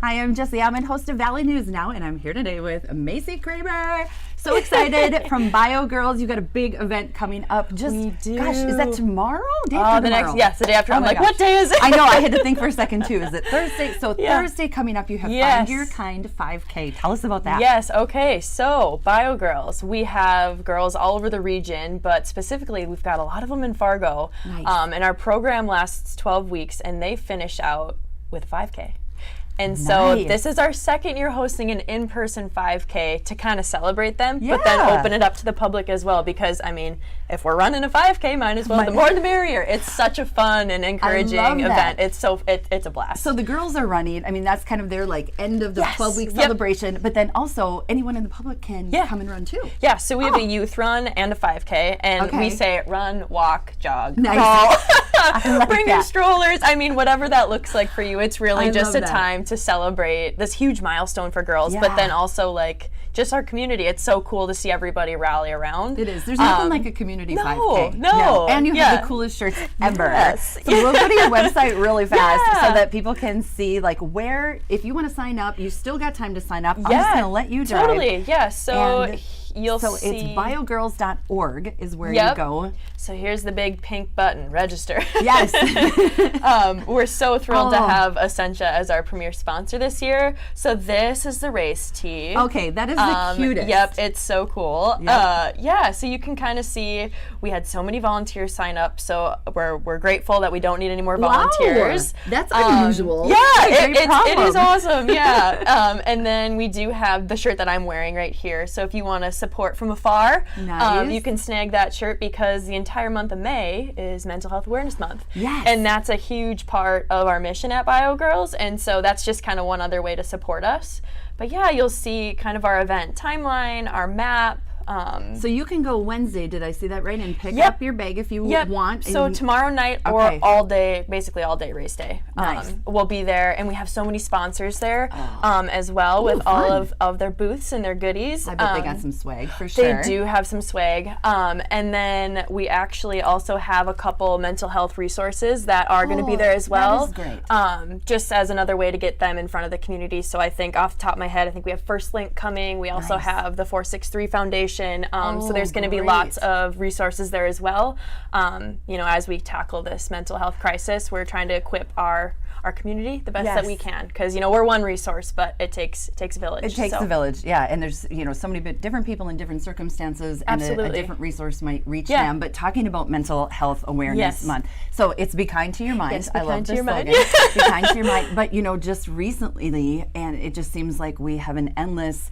Hi, I'm Jessie Almond, host of Valley News Now, and I'm here today with Macy Kramer. So excited from Bio Girls. You got a big event coming up. We do. Gosh, is that tomorrow? Day after tomorrow? The day after. I'm like, gosh. what day is it? I know, I had to think for a second too. Is it Thursday? So Yeah. Thursday coming up, you have Yes. Find Your Kind 5K. Tell us about that. Yes, okay. So, Bio Girls, we have girls all over the region, but specifically we've got a lot of them in Fargo. Nice. And our program lasts 12 weeks and they finish out with 5K. And so Nice. this is our second year hosting an in-person 5K to kind of celebrate them, but then Yeah. open it up to the public as well because, I mean, if we're running a 5K, might as well, the more the merrier. It's such a fun and encouraging love that. event. It's a blast. So the girls are running. I mean, that's kind of their like end of the Yes. 12-week Yep. celebration. But then also anyone in the public can Yeah. come and run too. Yeah, so we have Oh. a youth run and a 5K, and Okay. we say run, walk, jog, Nice. crawl. I like Bring your that. strollers. I mean, whatever that looks like for you. It's really I just love a that. time to celebrate this huge milestone for girls, Yeah. but then also like just our community. It's so cool to see everybody rally around. It is. There's nothing like a community 5K. No. And you Yeah. have the coolest shirts ever. Yes. So we'll go to your website really fast Yeah. so that people can see like where, if you want to sign up, you still got time to sign up. I'm just Yeah, going to let you drive. Totally. Yeah. So And you'll So see. it's biogirls.org is where Yep. you go. So here's the big pink button, register. Yes. We're so thrilled to Oh. have Essentia as our premier sponsor this year. So this is the race tee. Okay, that is the cutest. Yep, it's so cool. Yep. Yeah, so you can kind of see we had so many volunteers sign up, so we're grateful that we don't need any more volunteers. Wow, that's unusual. Yeah, That's a great it is problem. awesome. Yeah, and then we do have the shirt that I'm wearing right here. So if you want to support from afar, Nice. you can snag that shirt because the entire month of May is Mental Health Awareness Month. Yes. And that's a huge part of our mission at Bio Girls, and so that's just kind of one other way to support us. But yeah, you'll see kind of our event timeline, our map. So you can go Wednesday, did I see that right? And pick Yep. up your bag if you Yep. want. So and- tomorrow night or Okay. all day, basically all day race day. Nice. We'll be there, and we have so many sponsors there as well with all fun. of their booths and their goodies. I bet they got some swag for sure. They do have some swag. And then we actually also have a couple mental health resources that are going to be there as well. That is great. Just as another way to get them in front of the community. So I think off the top of my head, I think we have First Link coming. We also Nice. have the 463 Foundation. So there's going to be great. lots of resources there as well. As we tackle this mental health crisis, we're trying to equip our community the best that we Yes. can, because we're one resource, but it takes a village. It takes so. a village, yeah, and there's so many different people in different circumstances, and a Absolutely. different resource might reach Yeah. them. But talking about Mental Health Awareness Yes. Month, so it's Be Kind to Your Mind. Yes, be I love kind to this your mind. slogan. Be kind to your mind. But just recently, and it just seems like we have an endless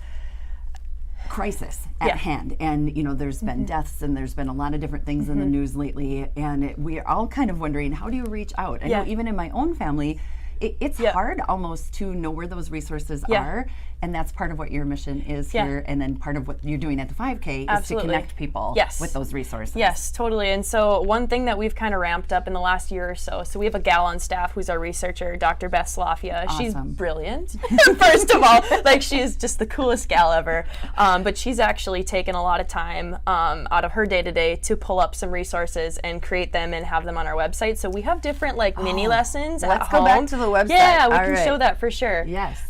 crisis at Yeah. hand, and there's been deaths, and there's been a lot of different things in the news lately, and we're all kind of wondering, how do you reach out? I know Yeah. even in my own family, it's Yeah. hard almost to know where those resources Yeah. are, and that's part of what your mission is Yeah. here, and then part of what you're doing at the 5K is Absolutely. to connect people Yes. with those resources. Yes, totally. And so one thing that we've kind of ramped up in the last year or so we have a gal on staff who's our researcher, Dr. Beth Slafia. She's Awesome. brilliant, first of all. Like, she's just the coolest gal ever. But she's actually taken a lot of time out of her day-to-day to pull up some resources and create them and have them on our website. So we have different mini lessons at let's home. go back to the website. Yeah, we All can right. show that for sure. Yes.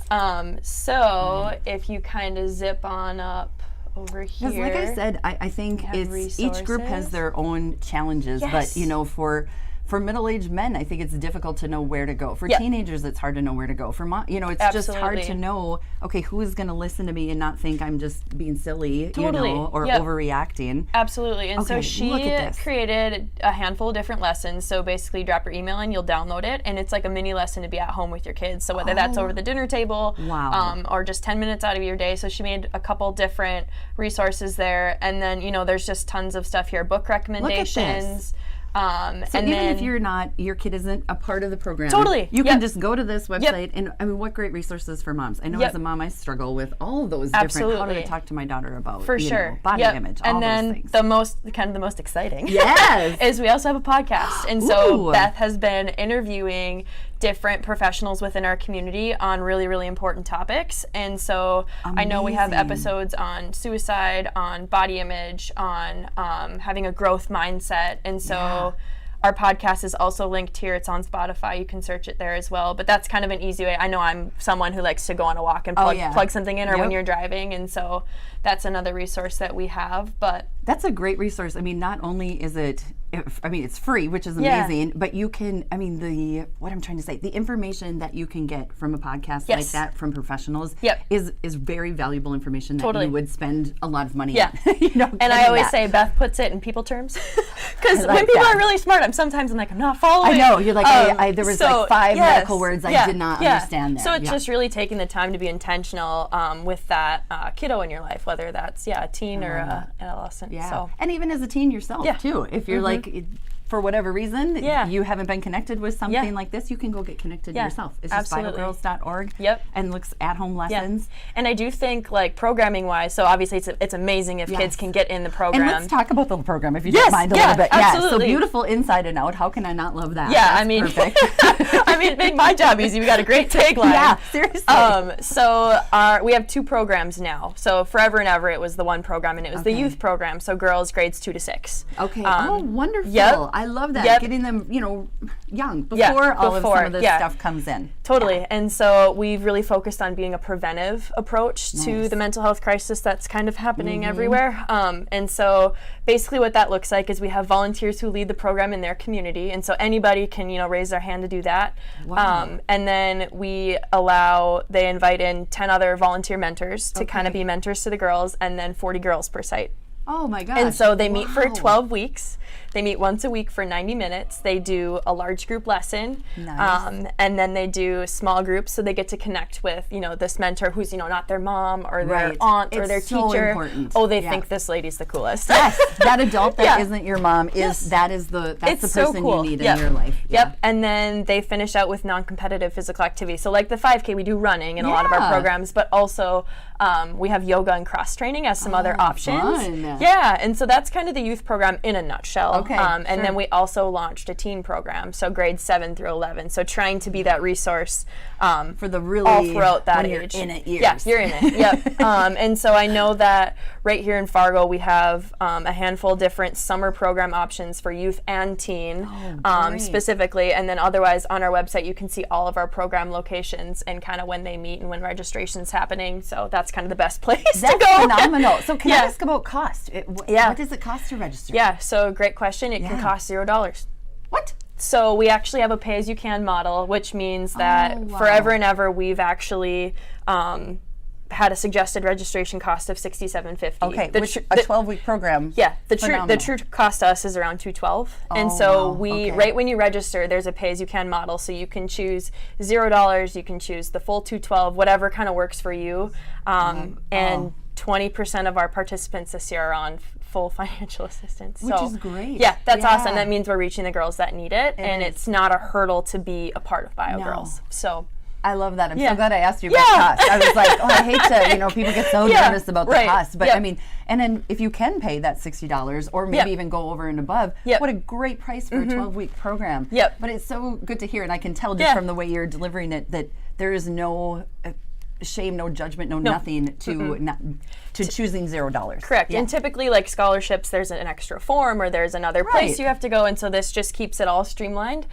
So if you kind of zip on up over here. Because like I said, I think have each group has resources. their own challenges, Yes. but for middle-aged men, I think it's difficult to know where to go. For Yeah. teenagers, it's hard to know where to go. For it's just hard Absolutely. to know, okay, who is going to listen to me and not think I'm just being silly, Totally. or Yep. overreacting. Absolutely. And so Okay, she look at this. created a handful of different lessons. So basically, drop your email and you'll download it, and it's like a mini lesson to be at home with your kids. So whether that's over the dinner table, Wow. or just 10 minutes out of your day. So she made a couple different resources there, and then there's just tons of stuff here, book recommendations. So and even then if your kid isn't a part of the program, Totally. you can Yep. just go to this website, and I mean, what great resources for moms. I know Yep. as a mom, I struggle with all of those different, how do I Absolutely. talk to my daughter about, for sure, body Yep. image, all and then those things. the most exciting, Yes. is we also have a podcast, and so Ooh. Beth has been interviewing different professionals within our community on really, really important topics. And so I know we have Amazing. episodes on suicide, on body image, on having a growth mindset. And so our podcast is also linked here. It's on Spotify. You can search it there as well. But that's kind of an easy way. I know I'm someone who likes to go on a walk and plug something in, or when you're driving, and so that's another resource that we have. But that's a great resource. I mean, not only is it, it's free, which is amazing, but you can, what I'm trying to say, the information that you can get from a podcast like that from professionals is very valuable information that you would spend a lot of money on. And I always say, Beth puts it in people terms. Because when people are really smart, I'm like, I'm not following. I know, you're like, there was like 5 medical words I did not understand there. So it's just really taking the time to be intentional with that kiddo in your life, whether that's a teen or an adolescent. Yeah. So. And even as a teen yourself too, if you're like, for whatever reason, you haven't been connected with something like this, you can go get connected yourself. It's just biogirls.org and looks at-home lessons. And I do think, like, programming-wise, so obviously it's amazing if kids can get in the program. And let's talk about the program, if you don't mind a little bit. Absolutely. So beautiful inside and out. How can I not love that? Yeah, That's perfect. it made my job easy. We got a great tagline. Yeah, seriously. So we have 2 programs now. So forever and ever, it was the one program, and it was the youth program. So girls grades 2 to 6. Okay. Wonderful. I love that. Getting them, young, before all of some of this stuff comes in. Totally. And so we've really focused on being a preventive approach to the mental health crisis that's kind of happening everywhere. And so basically what that looks like is we have volunteers who lead the program in their community. And so anybody can, raise their hand to do that. Wow. And then they invite in 10 other volunteer mentors to kind of be mentors to the girls, and then 40 girls per site. Oh my gosh. And so they meet for 12 weeks. They meet once a week for 90 minutes. They do a large group lesson. Nice. And then they do small groups, so they get to connect with, this mentor who's, not their mom or their aunt or their teacher. Important. Oh, they think this lady's the coolest. Yes, that adult that isn't your mom that's the person so cool. you need in your life. Yep. And then they finish out with non-competitive physical activity. So like the 5K, we do running in a lot of our programs, but also we have yoga and cross training as some other options. Fun. Yeah, and so that's kind of the youth program in a nutshell. Okay, and then we also launched a teen program, so grades 7 through 11. So trying to be that resource for the really all throughout that age. You're in it years. Yeah, you're in it. Yep. And so I know that right here in Fargo we have a handful of different summer program options for youth and teen specifically, and then otherwise on our website you can see all of our program locations and kind of when they meet and when registration's happening. So that's kind of the best place to go. That's phenomenal. So can I ask about cost? What does it cost to register? Yeah, so great question. It can cost $0. What? So we actually have a pay-as-you-can model, which means that forever and ever we've actually had a suggested registration cost of $67.50. Okay, a 12-week program. Yeah, the true cost to us is around $212. And so right when you register, there's a pay-as-you-can model, so you can choose $0, you can choose the full $212, whatever kind of works for you. And 20% of our participants this year are on full financial assistance. Which is great. Yeah, that's awesome. That means we're reaching the girls that need it, and it's not a hurdle to be a part of BioGirls. So I love that. I'm so glad I asked you about cost. I was like, I hate to, people get so nervous about the cost. But and then if you can pay that $60 or maybe even go over and above, what a great price for a 12-week program. But it's so good to hear, and I can tell just from the way you're delivering it that there is no shame, no judgment, nothing to choosing $0. Correct. And typically, like scholarships, there's an extra form or there's another place you have to go, and so this just keeps it all streamlined,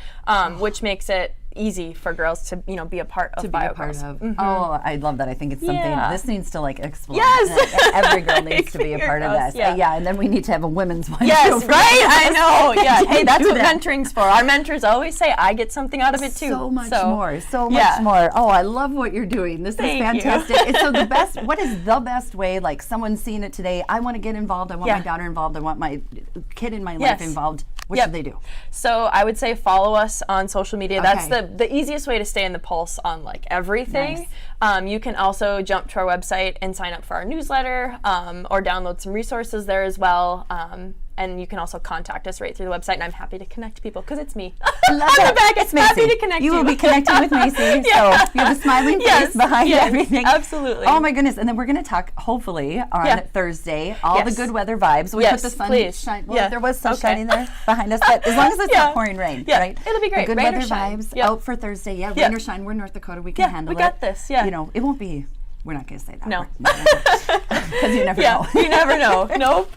which makes it easy for girls to be a part of BioGirls. Oh, I love that. I think it's something this needs to explode. Yes, every girl needs to be a part of this. And then we need to have a women's one. Yes, too, right. I know. Yeah. Hey, that's what mentoring's for. Our mentors always say, "I get something out of it too." So much more. Oh, I love what you're doing. This is fantastic. And so what is the best way? Like someone's seeing it today. I want to get involved. I want my daughter involved. I want my kid in my life involved. What should they do? So I would say follow us on social media. That's the easiest way to stay in the pulse on everything. Nice. You can also jump to our website and sign up for our newsletter or download some resources there as well. And you can also contact us right through the website, and I'm happy to connect people because it's me. I love that. It's happy to connect you. You will be connecting with Macy, so you have a smiling face behind everything. Absolutely. Oh my goodness! And then we're going to talk hopefully on Thursday. All the good weather vibes. We put the sun shine. Well, there was sun shining there behind us, but as long as it's not pouring rain, right? It'll be great. The good Rain weather vibes out for Thursday. Rain or shine. We're in North Dakota. We can handle it. We got this. It won't be We're not going to say that. No. Because you never know. You never know. Nope.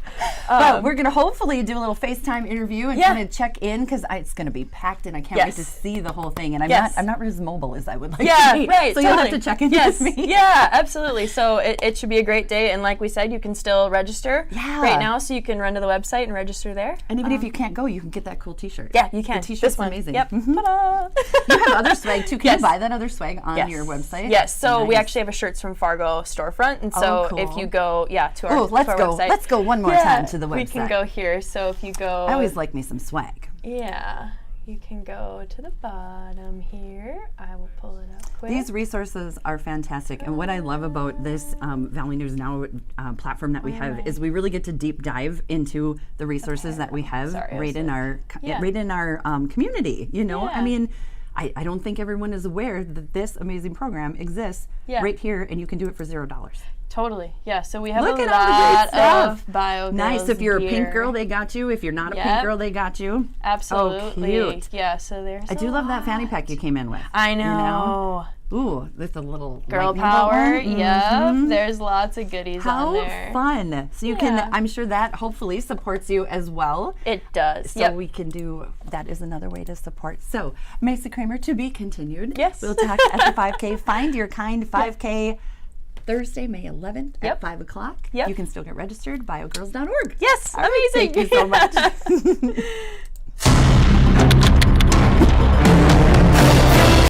But we're going to hopefully do a little FaceTime interview and Yeah. kind of check in because it's going to be packed and I can't wait to see the whole thing. And I'm not as mobile as I would like to be. Right. So you'll have to check in with me. Yeah, absolutely. So it should be a great day. And like we said, you can still register right now. So you can run to the website and register there. And even if you can't go, you can get that cool t-shirt. Yeah, you can. The t-shirt's This one. amazing. Yep. Ta-da. You have other swag too. Can you buy that other swag on your website? Yes. So we actually have a Shirts from Fargo storefront. And so cool. if you go, to our, let's to our go. website. Let's go one more time to the website. We can go here. So if you go. I always like me some swag. Yeah. You can go to the bottom here. I will pull it up quick. These resources are fantastic. And what I love about this Valley News Now platform that we have is we really get to deep dive into the resources that we have right in our community. You know, I mean, I don't think everyone is aware that this amazing program exists right here and you can do it for $0. Totally. Yeah. So we have Look a at all the great lot of stuff. Bio Nice. If you're a pink gear. girl, they got you. If you're not a pink girl, they got you. Absolutely. Oh, cute. Yeah. So there's. I do love that fanny pack you came in with. I know. Ooh, with a little Girl lightning power. bolt one. Yep. There's lots of goodies on there. How fun. So you can, I'm sure that hopefully supports you as well. It does. So we can do, that is another way to support. So Macy Kramer, to be continued. Yes. We'll talk at the 5K. Find Your Kind 5K. Thursday, May 11th at 5 o'clock. Yep. You can still get registered, biogirls.org. Yes. All right, amazing. thank you so much.